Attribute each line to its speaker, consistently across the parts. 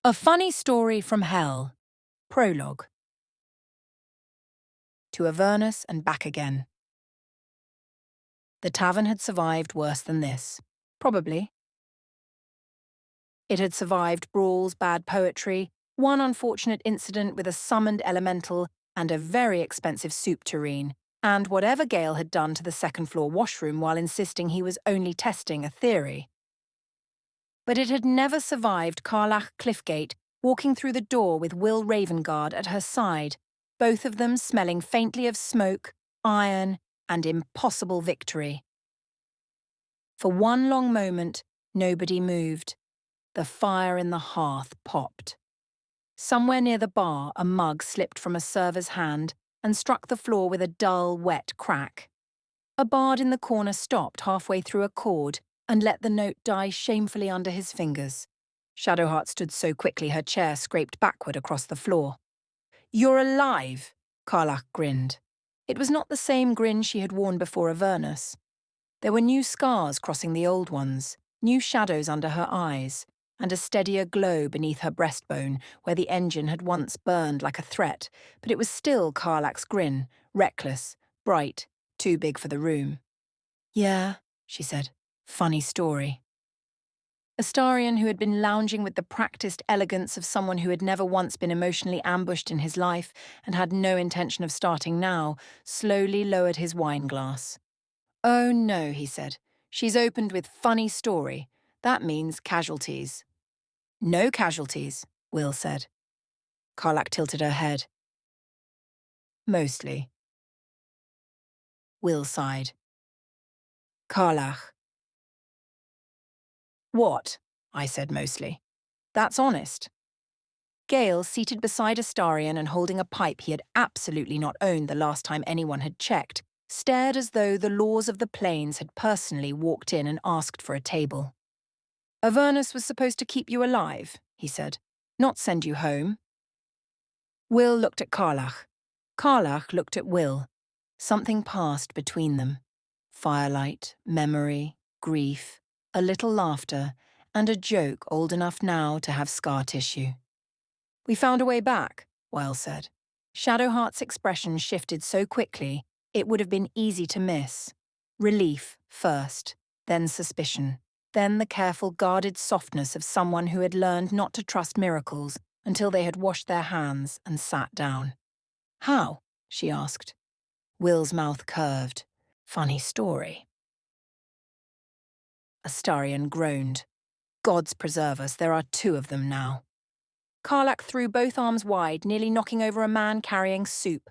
Speaker 1: A Funny Story from Hell. Prologue. To Avernus and back again. The tavern had survived worse than this. Probably. It had survived brawls, bad poetry, one unfortunate incident with a summoned elemental, and a very expensive soup tureen, and whatever Gale had done to the second-floor washroom while insisting he was only testing a theory. But it had never survived Karlach Cliffgate walking through the door with Wyll Ravengard at her side, both of them smelling faintly of smoke, iron, and impossible victory. For one long moment, nobody moved. The fire in the hearth popped. Somewhere near the bar, a mug slipped from a server's hand and struck the floor with a dull, wet crack. A bard in the corner stopped halfway through a chord and let the note die shamefully under his fingers. Shadowheart stood so quickly her chair scraped backward across the floor. "You're alive," Karlach grinned. It was not the same grin she had worn before Avernus. There were new scars crossing the old ones, new shadows under her eyes, and a steadier glow beneath her breastbone where the engine had once burned like a threat, but it was still Karlach's grin, reckless, bright, too big for the room. "Yeah," she said. "Funny story." Astarion, who had been lounging with the practiced elegance of someone who had never once been emotionally ambushed in his life and had no intention of starting now, slowly lowered his wine glass. "Oh no," he said. "She's opened with funny story. That means casualties." "No casualties," Wyll said. Karlach tilted her head. "Mostly." Wyll sighed. "Karlach." "What?" I said mostly. "That's honest." Gale, seated beside Astarion and holding a pipe he had absolutely not owned the last time anyone had checked, stared as though the laws of the plains had personally walked in and asked for a table. "Avernus was supposed to keep you alive," he said, "not send you home." Wyll looked at Karlach. Karlach looked at Wyll. Something passed between them. Firelight, memory, grief, a little laughter, and a joke old enough now to have scar tissue. "We found a way back," Wyll said. Shadowheart's expression shifted so quickly it would have been easy to miss. Relief first, then suspicion, then the careful, guarded softness of someone who had learned not to trust miracles until they had washed their hands and sat down. "How?" she asked. Wyll's mouth curved. "Funny story." Astarion groaned. "Gods preserve us, there are two of them now." Karlach threw both arms wide, nearly knocking over a man carrying soup.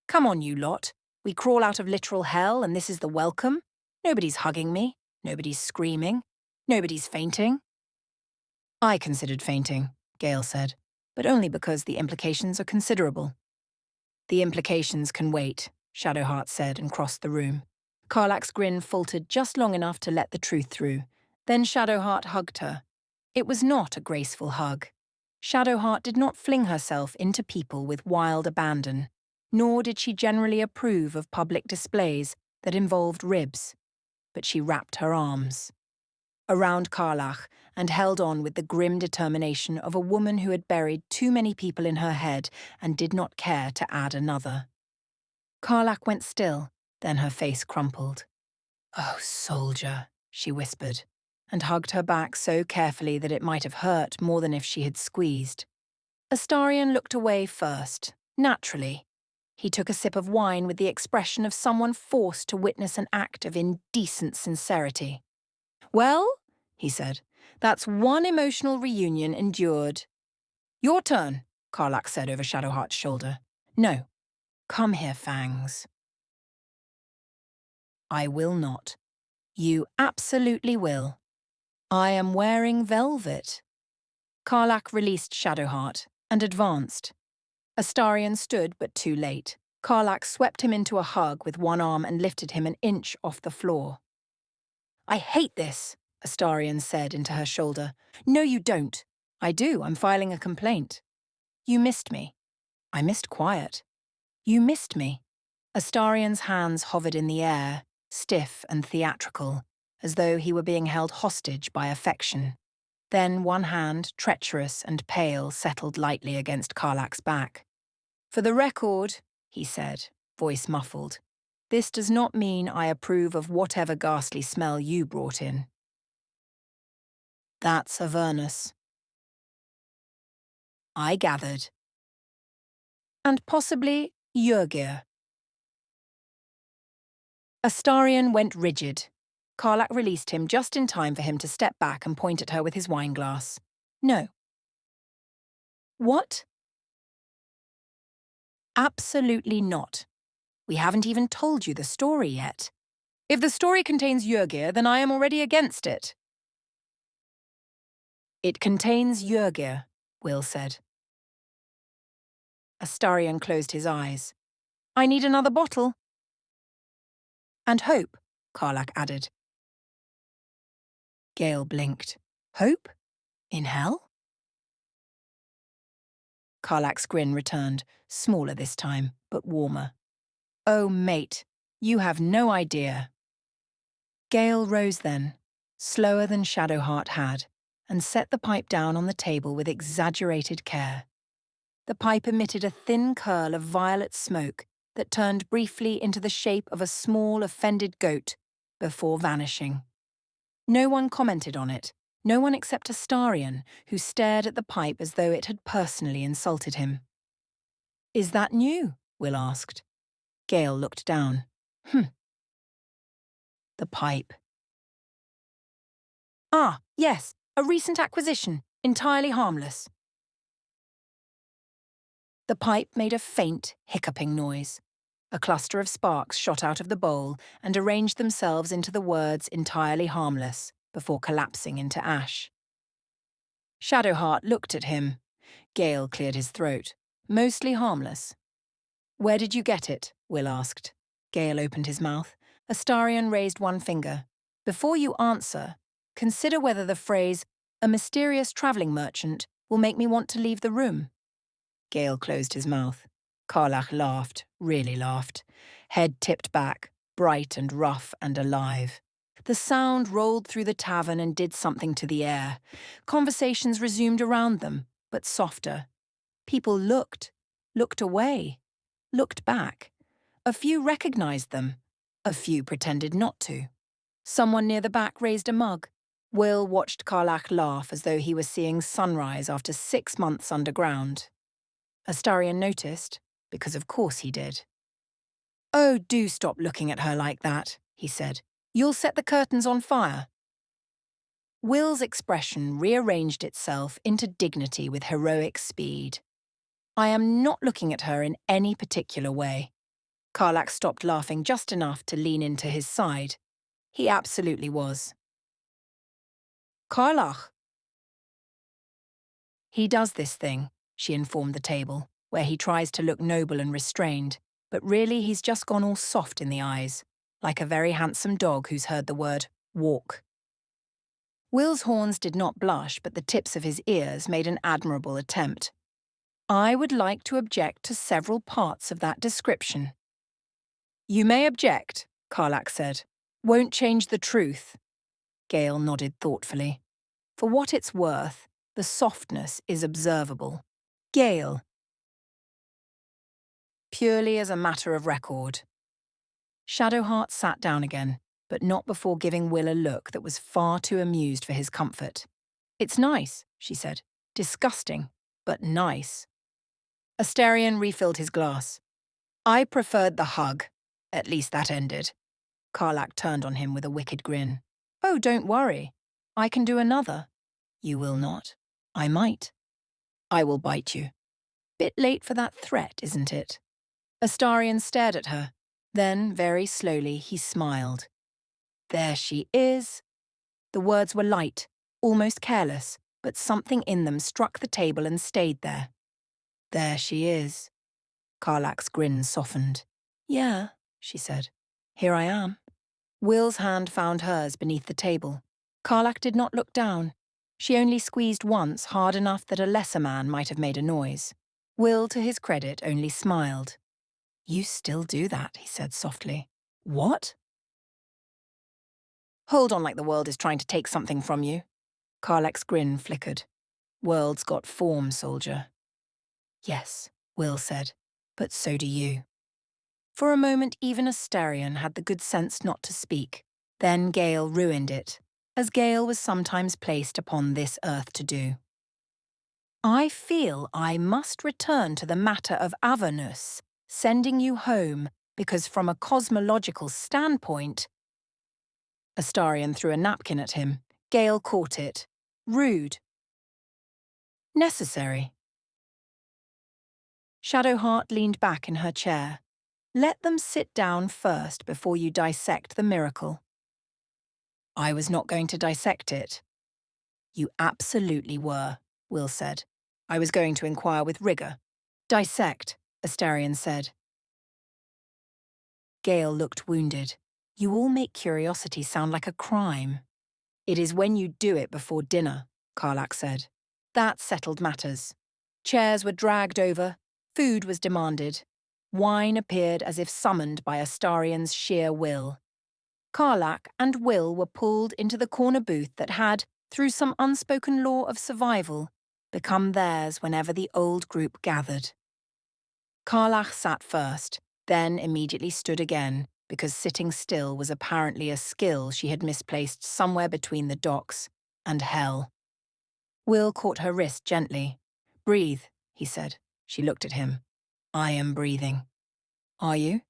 Speaker 1: "Come on, you lot. We crawl out of literal hell and this is the welcome? Nobody's hugging me. Nobody's screaming. Nobody's fainting." "I considered fainting," Gale said, "but only because the implications are considerable." "The implications can wait," Shadowheart said and crossed the room. Karlach's grin faltered just long enough to let the truth through. Then Shadowheart hugged her. It was not a graceful hug. Shadowheart did not fling herself into people with wild abandon, nor did she generally approve of public displays that involved ribs. But she wrapped her arms around Karlach and held on with the grim determination of a woman who had buried too many people in her head and did not care to add another. Karlach went still, then her face crumpled. "Oh, soldier," she whispered, and hugged her back so carefully that it might have hurt more than if she had squeezed. Astarion looked away first, naturally. He took a sip of wine with the expression of someone forced to witness an act of indecent sincerity. "Well," he said, "that's one emotional reunion endured." "Your turn," Karlach said over Shadowheart's shoulder. "No. Come here, Fangs." "I will not. You absolutely will. I am wearing velvet." Karlach released Shadowheart and advanced. Astarion stood, but too late. Karlach swept him into a hug with one arm and lifted him an inch off the floor. "I hate this," Astarion said into her shoulder. "No, you don't." I do, I'm filing a complaint. You missed me. I missed quiet. You missed me. Astarion's hands hovered in the air, stiff and theatrical, as though he were being held hostage by affection. Then one hand, treacherous and pale, settled lightly against Karlach's back. For the record, he said, voice muffled, this does not mean I approve of whatever ghastly smell you brought in. That's Avernus. I gathered. And possibly Yrgir. Astarion went rigid. Karlach released him just in time for him to step back and point at her with his wineglass. No. What? Absolutely not. We haven't even told you the story yet. If the story contains Yrgir, then I am already against it. It contains Yrgir, Wyll said. Astarion closed his eyes. I need another bottle. And hope, Karlach added. Gale blinked. Hope? In hell? Karlach's grin returned, smaller this time, but warmer. Oh, mate, you have no idea. Gale rose then, slower than Shadowheart had, and set the pipe down on the table with exaggerated care. The pipe emitted a thin curl of violet smoke that turned briefly into the shape of a small, offended goat before vanishing. No one commented on it, no one except Astarion, who stared at the pipe as though it had personally insulted him. Is that new? Wyll asked. Gale looked down. The pipe. Ah, yes, a recent acquisition, entirely harmless. The pipe made a faint, hiccuping noise. A cluster of sparks shot out of the bowl and arranged themselves into the words entirely harmless before collapsing into ash. Shadowheart looked at him. Gale cleared his throat. Mostly harmless. Where did you get it? Wyll asked. Gale opened his mouth. Astarion raised one finger. Before you answer, consider whether the phrase, a mysterious travelling merchant, will make me want to leave the room. Gale closed his mouth. Karlach laughed, really laughed. Head tipped back, bright and rough and alive. The sound rolled through the tavern and did something to the air. Conversations resumed around them, but softer. People looked away, looked back. A few recognized them. A few pretended not to. Someone near the back raised a mug. Wyll watched Karlach laugh as though he were seeing sunrise after 6 months underground. Astarion noticed, because of course he did. Oh, do stop looking at her like that, he said. You'll set the curtains on fire. Wyll's expression rearranged itself into dignity with heroic speed. I am not looking at her in any particular way. Karlach stopped laughing just enough to lean into his side. He absolutely was. Karlach. He does this thing, she informed the table, where he tries to look noble and restrained, but really he's just gone all soft in the eyes, like a very handsome dog who's heard the word walk. Wyll's horns did not blush, but the tips of his ears made an admirable attempt. I would like to object to several parts of that description. You may object, Karlach said. Won't change the truth. Gale nodded thoughtfully. For what it's worth, the softness is observable. Gale. Purely as a matter of record. Shadowheart sat down again, but not before giving Wyll a look that was far too amused for his comfort. It's nice, she said. Disgusting, but nice. Astarion refilled his glass. I preferred the hug. At least that ended. Karlach turned on him with a wicked grin. Oh, don't worry. I can do another. You will not. I might. I will bite you. Bit late for that threat, isn't it? Astarion stared at her. Then, very slowly, he smiled. There she is. The words were light, almost careless, but something in them struck the table and stayed there. There she is. Karlach's grin softened. Yeah, she said. Here I am. Wyll's hand found hers beneath the table. Karlach did not look down. She only squeezed once, hard enough that a lesser man might have made a noise. Wyll, to his credit, only smiled. "You still do that," he said softly. "What?" "Hold on like the world is trying to take something from you." Karlach's grin flickered. "World's got form, soldier." "Yes," Wyll said, "but so do you." For a moment even Astarion had the good sense not to speak. Then Gale ruined it, as Gale was sometimes placed upon this earth to do. "I feel I must return to the matter of Avernus, sending you home, because from a cosmological standpoint—" Astarion threw a napkin at him. Gale caught it. "Rude." "Necessary." Shadowheart leaned back in her chair. "Let them sit down first before you dissect the miracle." "I was not going to dissect it." "You absolutely were," Wyll said. "I was going to inquire with rigour." "Dissect," Astarion said. Gale looked wounded. "You all make curiosity sound like a crime." "It is when you do it before dinner," Karlach said. That settled matters. Chairs were dragged over, food was demanded. Wine appeared as if summoned by Astarion's sheer will. Karlach and Wyll were pulled into the corner booth that had, through some unspoken law of survival, become theirs whenever the old group gathered. Karlach sat first, then immediately stood again, because sitting still was apparently a skill she had misplaced somewhere between the docks and hell. Wyll caught her wrist gently. "Breathe," he said. She looked at him. "I am breathing." "Are you?"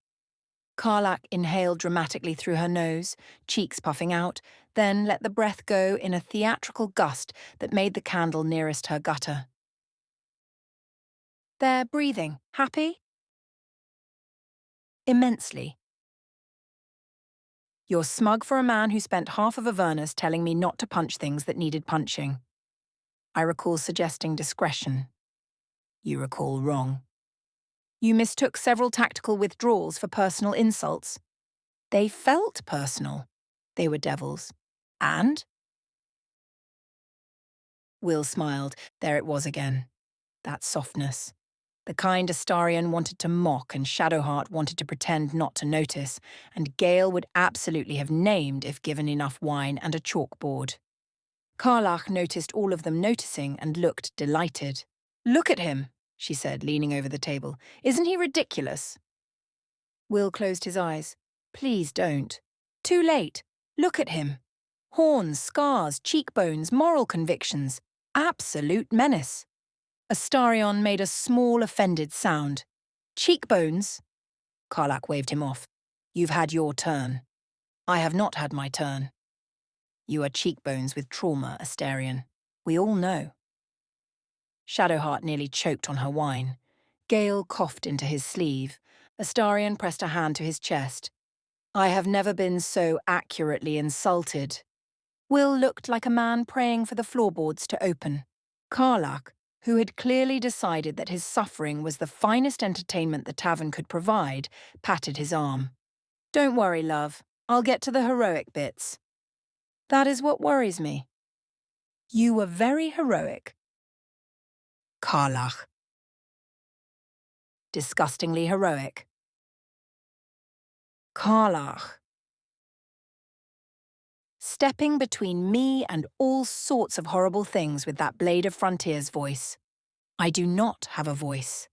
Speaker 1: Karlach inhaled dramatically through her nose, cheeks puffing out, then let the breath go in a theatrical gust that made the candle nearest her gutter. "They're breathing. Happy?" "Immensely." "You're smug for a man who spent half of Avernus telling me not to punch things that needed punching. I recall suggesting discretion. You recall wrong. You mistook several tactical withdrawals for personal insults. They felt personal. They were devils. And?" Wyll smiled. There it was again. That softness. The kind Astarion wanted to mock and Shadowheart wanted to pretend not to notice, and Gale would absolutely have named if given enough wine and a chalkboard. Karlach noticed all of them noticing and looked delighted. "Look at him," she said, leaning over the table. "Isn't he ridiculous?" Wyll closed his eyes. "Please don't. Too late. Look at him. Horns, scars, cheekbones, moral convictions. Absolute menace." Astarion made a small, offended sound. "Cheekbones?" Karlach waved him off. "You've had your turn." "I have not had my turn." "You are cheekbones with trauma, Astarion. We all know." Shadowheart nearly choked on her wine. Gale coughed into his sleeve. Astarion pressed a hand to his chest. "I have never been so accurately insulted." Wyll looked like a man praying for the floorboards to open. Karlach, who had clearly decided that his suffering was the finest entertainment the tavern could provide, patted his arm. "Don't worry, love. I'll get to the heroic bits." "That is what worries me." "You were very heroic." "Karlach." "Disgustingly heroic." "Karlach." Stepping between me and all sorts of horrible things with that Blade of Frontiers voice. I do not have a voice.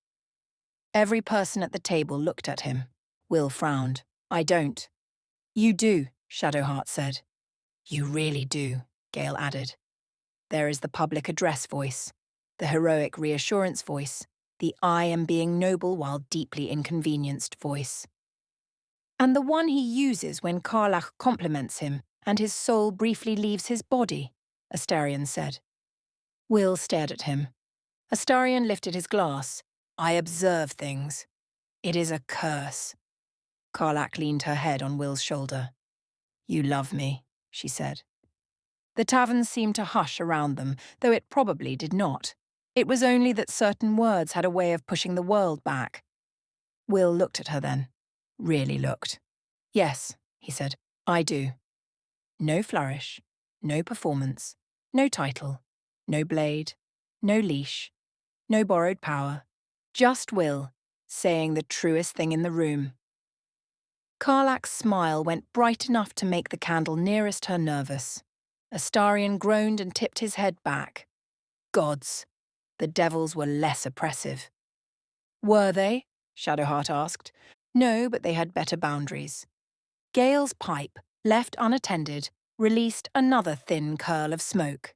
Speaker 1: Every person at the table looked at him. Wyll frowned. "I don't." "You do," Shadowheart said. "You really do," Gale added. "There is the public address voice, the heroic reassurance voice, the I am being noble while deeply inconvenienced voice. And the one he uses when Karlach compliments him and his soul briefly leaves his body," Astarion said. Wyll stared at him. Astarion lifted his glass. "I observe things. It is a curse." Karlach leaned her head on Will's shoulder. "You love me," she said. The tavern seemed to hush around them, though it probably did not. It was only that certain words had a way of pushing the world back. Wyll looked at her then. Really looked. "Yes," he said, "I do." No flourish, no performance, no title, No blade, no leash, no borrowed power. Just Wyll, saying the truest thing in the room. Karlach's smile went bright enough to make the candle nearest her nervous. Astarion groaned and tipped his head back. Gods, the devils were less oppressive. Were they? Shadowheart asked. No, but they had better boundaries. Gale's pipe, left unattended, released another thin curl of smoke.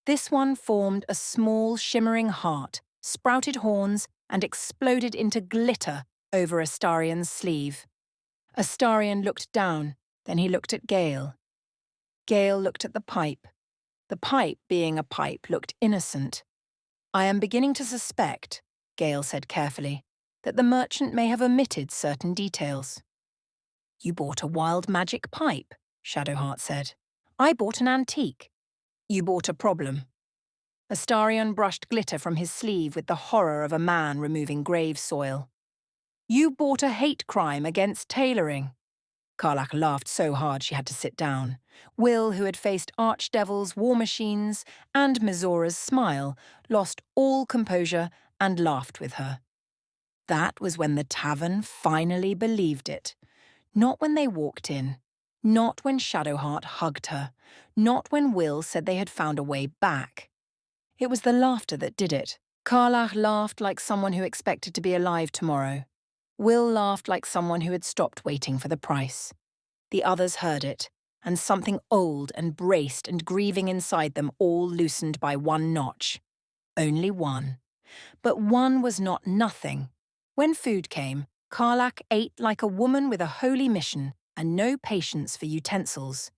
Speaker 1: This one formed a small, shimmering heart, sprouted horns, and exploded into glitter over Astarion's sleeve. Astarion looked down, then he looked at Gale. Gale looked at the pipe. The pipe, being a pipe, looked innocent. I am beginning to suspect, Gale said carefully, that the merchant may have omitted certain details. You bought a wild magic pipe, Shadowheart said. I bought an antique. You bought a problem. Astarion brushed glitter from his sleeve with the horror of a man removing grave soil. You bought a hate crime against tailoring. Karlach laughed so hard she had to sit down. Wyll, who had faced archdevils, war machines, and Mizora's smile, lost all composure and laughed with her. That was when the tavern finally believed it. Not when they walked in. Not when Shadowheart hugged her. Not when Wyll said they had found a way back. It was the laughter that did it. Karlach laughed like someone who expected to be alive tomorrow. Wyll laughed like someone who had stopped waiting for the price. The others heard it, and something old and braced and grieving inside them all loosened by one notch. Only one. But one was not nothing. When food came, Karlach ate like a woman with a holy mission and no patience for utensils.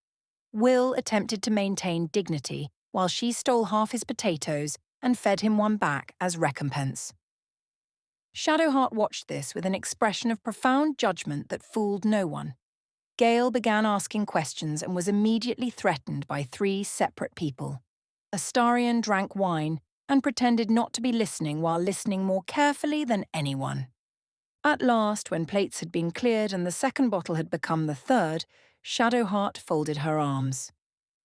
Speaker 1: Wyll attempted to maintain dignity while she stole half his potatoes and fed him one back as recompense. Shadowheart watched this with an expression of profound judgment that fooled no one. Gale began asking questions and was immediately threatened by 3 separate people. Astarion drank wine and pretended not to be listening while listening more carefully than anyone. At last, when plates had been cleared and the second bottle had become the third, Shadowheart folded her arms.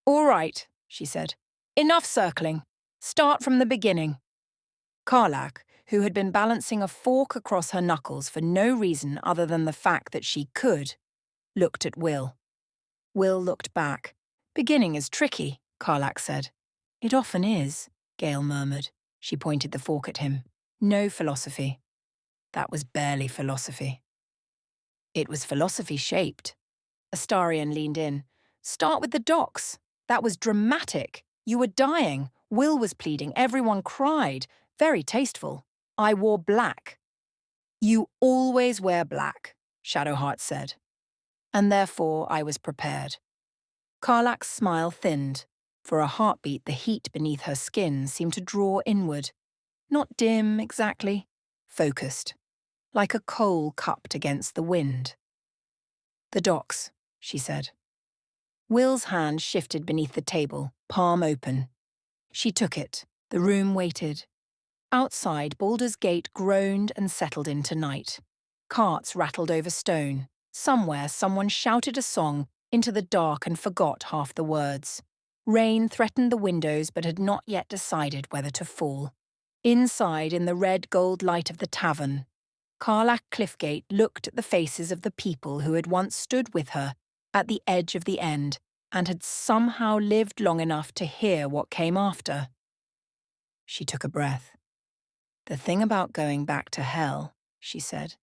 Speaker 1: All right, she said. Enough circling. Start from the beginning. Karlach, who had been balancing a fork across her knuckles for no reason other than the fact that she could, looked at Wyll. Wyll looked back. Beginning is tricky, Karlach said. It often is, Gale murmured. She pointed the fork at him. No philosophy. That was barely philosophy. It was philosophy-shaped. Astarion leaned in. Start with the docks. That was dramatic. You were dying. Wyll was pleading. Everyone cried. Very tasteful. I wore black. You always wear black, Shadowheart said. And therefore I was prepared. Karlach's smile thinned. For a heartbeat, the heat beneath her skin seemed to draw inward. Not dim, exactly. Focused. Like a coal cupped against the wind. The docks, she said. Wyll's hand shifted beneath the table, palm open. She took it. The room waited. Outside, Baldur's Gate groaned and settled into night. Carts rattled over stone. Somewhere, someone shouted a song into the dark and forgot half the words. Rain threatened the windows but had not yet decided whether to fall. Inside, in the red-gold light of the tavern, Karlach Cliffgate looked at the faces of the people who had once stood with her at the edge of the end and had somehow lived long enough to hear what came after. She took a breath. The thing about going back to hell, she said,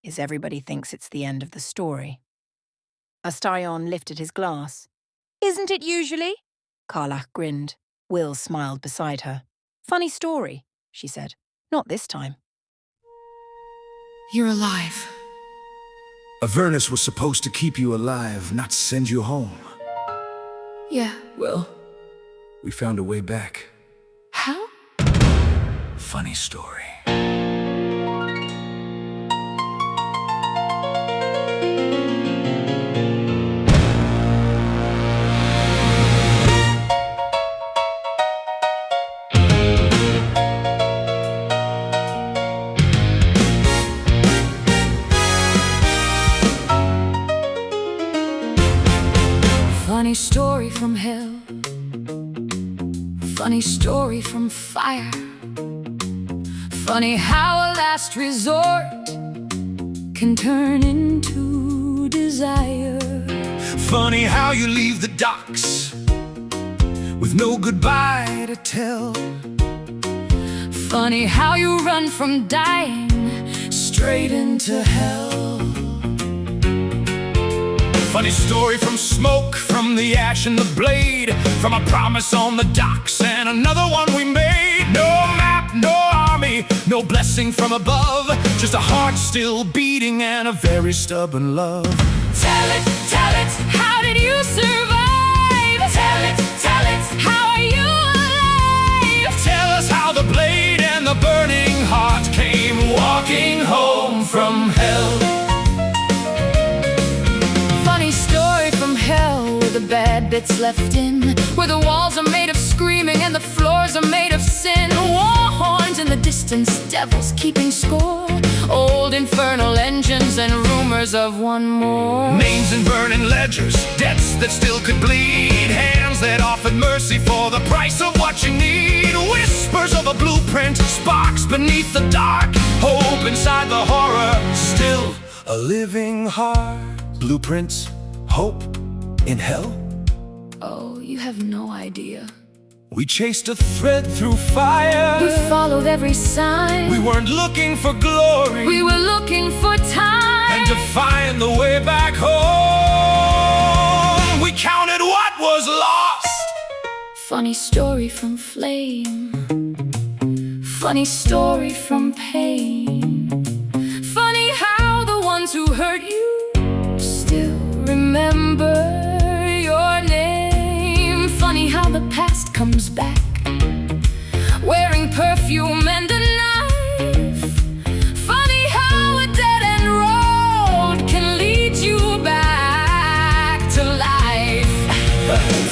Speaker 1: is everybody thinks it's the end of the story. Astarion lifted his glass. Isn't it usually? Karlach grinned. Wyll smiled beside her. Funny story, she said. Not this time.
Speaker 2: You're alive.
Speaker 3: Avernus was supposed to keep you alive, not send you home.
Speaker 2: Yeah.
Speaker 3: Well, we found a way back.
Speaker 2: How?
Speaker 3: Funny story.
Speaker 2: Funny story from hell. Funny Funny story from fire. Funny how a last resort can turn into desire.
Speaker 3: Funny how you leave the docks with no goodbye to tell.
Speaker 2: Funny how you run from dying straight into hell.
Speaker 3: Funny story from smoke, from the ash and the blade, from a promise on the docks and another one we made. No map, no army, no blessing from above, just a heart still beating and a very stubborn love.
Speaker 2: Tell it, how did you survive? Tell it, how are you alive?
Speaker 3: Tell us how the blade and the burning heart came walking home from hell.
Speaker 2: Funny story from hell, where the bad bits left in, where the walls are made of screaming and the floors are made of sin. War horns in the distance, devils keeping score, old infernal engines and rumors of one more.
Speaker 3: Names in burning ledgers, debts that still could bleed, hands that offered mercy for the price of what you need. Whispers of a blueprint, sparks beneath the dark, hope inside the horror, still a living heart. Blueprints, hope in hell.
Speaker 2: Oh, you have no idea.
Speaker 3: We chased a thread through fire.
Speaker 2: We followed every sign.
Speaker 3: We weren't looking for glory.
Speaker 2: We were looking for time.
Speaker 3: And to find the way back home, we counted what was lost.
Speaker 2: Funny story from flame. Funny story from pain. Funny how the ones who hurt you still remember your name. Funny how the past comes back, wearing perfume and a knife. Funny how a dead-end road can lead you back to life.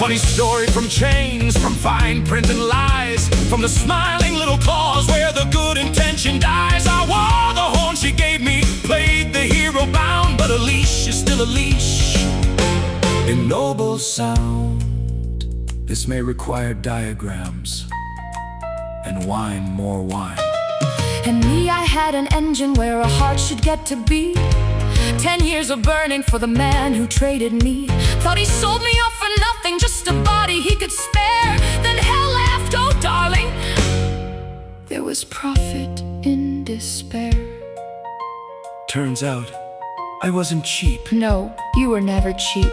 Speaker 3: Funny story from chains, from fine print and lies, from the smiling little claws where the good intention dies. I wore the horn she gave me, played the hero bound, but a leash is still a leash. In noble sound, this may require diagrams and wine, more wine.
Speaker 2: And me, I had an engine where a heart should get to be. 10 years of burning for the man who traded me. Thought he sold me off for nothing, just a body he could spare. Then hell laughed, oh darling, there was profit in despair.
Speaker 3: Turns out, I wasn't cheap.
Speaker 2: No, you were never cheap.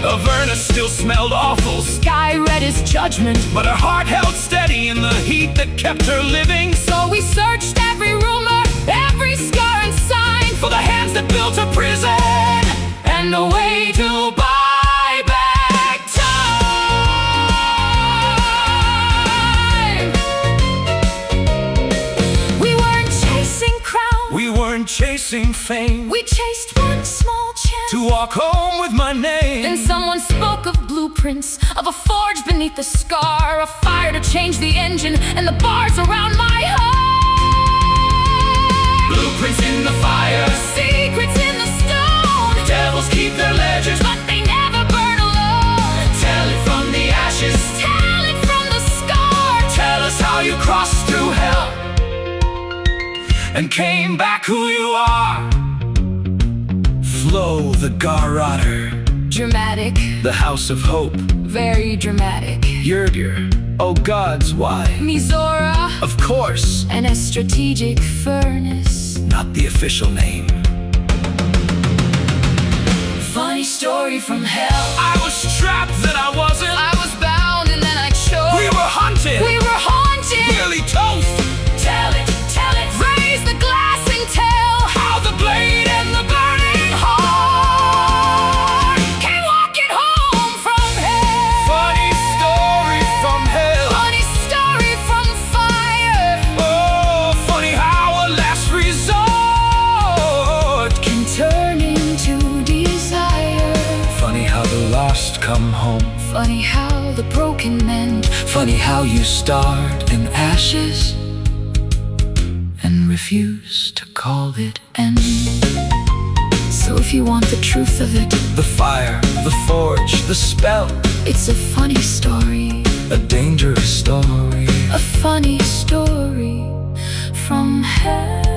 Speaker 3: Avernus still smelled awful,
Speaker 2: Sky read his judgment,
Speaker 3: but her heart held steady in the heat that kept her living.
Speaker 2: so we searched every rumor, every scar and sign,
Speaker 3: For the hands that built a prison
Speaker 2: and a way to buy back time. We weren't chasing crown,
Speaker 3: We weren't chasing fame,
Speaker 2: we chased one small chance.
Speaker 3: to walk home with my name.
Speaker 2: Then someone spoke of blueprints, of a forge beneath the scar, a fire to change the engine and the bars around my heart.
Speaker 3: Blueprints in the fire,
Speaker 2: Secrets in the stone,
Speaker 3: devils keep their ledgers,
Speaker 2: but they never burn alone.
Speaker 3: tell it from the ashes,
Speaker 2: Tell it from the scar.
Speaker 3: tell us how you crossed through hell and came back who you are. Flow the Garrotter,
Speaker 2: Dramatic,
Speaker 3: the house of hope.
Speaker 2: very dramatic.
Speaker 3: Yurgir, oh gods, why?
Speaker 2: Mizora,
Speaker 3: Of course,
Speaker 2: and a strategic furnace.
Speaker 3: not the official name.
Speaker 2: Funny story from hell.
Speaker 3: I was trapped that I wasn't.
Speaker 2: I was bound and then I chose.
Speaker 3: We were hunted,
Speaker 2: We were haunted.
Speaker 3: nearly toast.
Speaker 2: Tell it, raise the glass and tell
Speaker 3: How the blade and the burning
Speaker 2: heart came walking home from hell.
Speaker 3: funny story from hell.
Speaker 2: Funny story from fire
Speaker 3: Oh, funny how a last resort
Speaker 2: can turn into desire.
Speaker 3: Funny how the lost come home.
Speaker 2: Funny how the broken mend.
Speaker 3: Funny how you start in ashes
Speaker 2: And refuse to call it end. So if you want the truth of it,
Speaker 3: the fire, the forge, the spell.
Speaker 2: it's a funny story
Speaker 3: a dangerous story,
Speaker 2: a funny story from hell.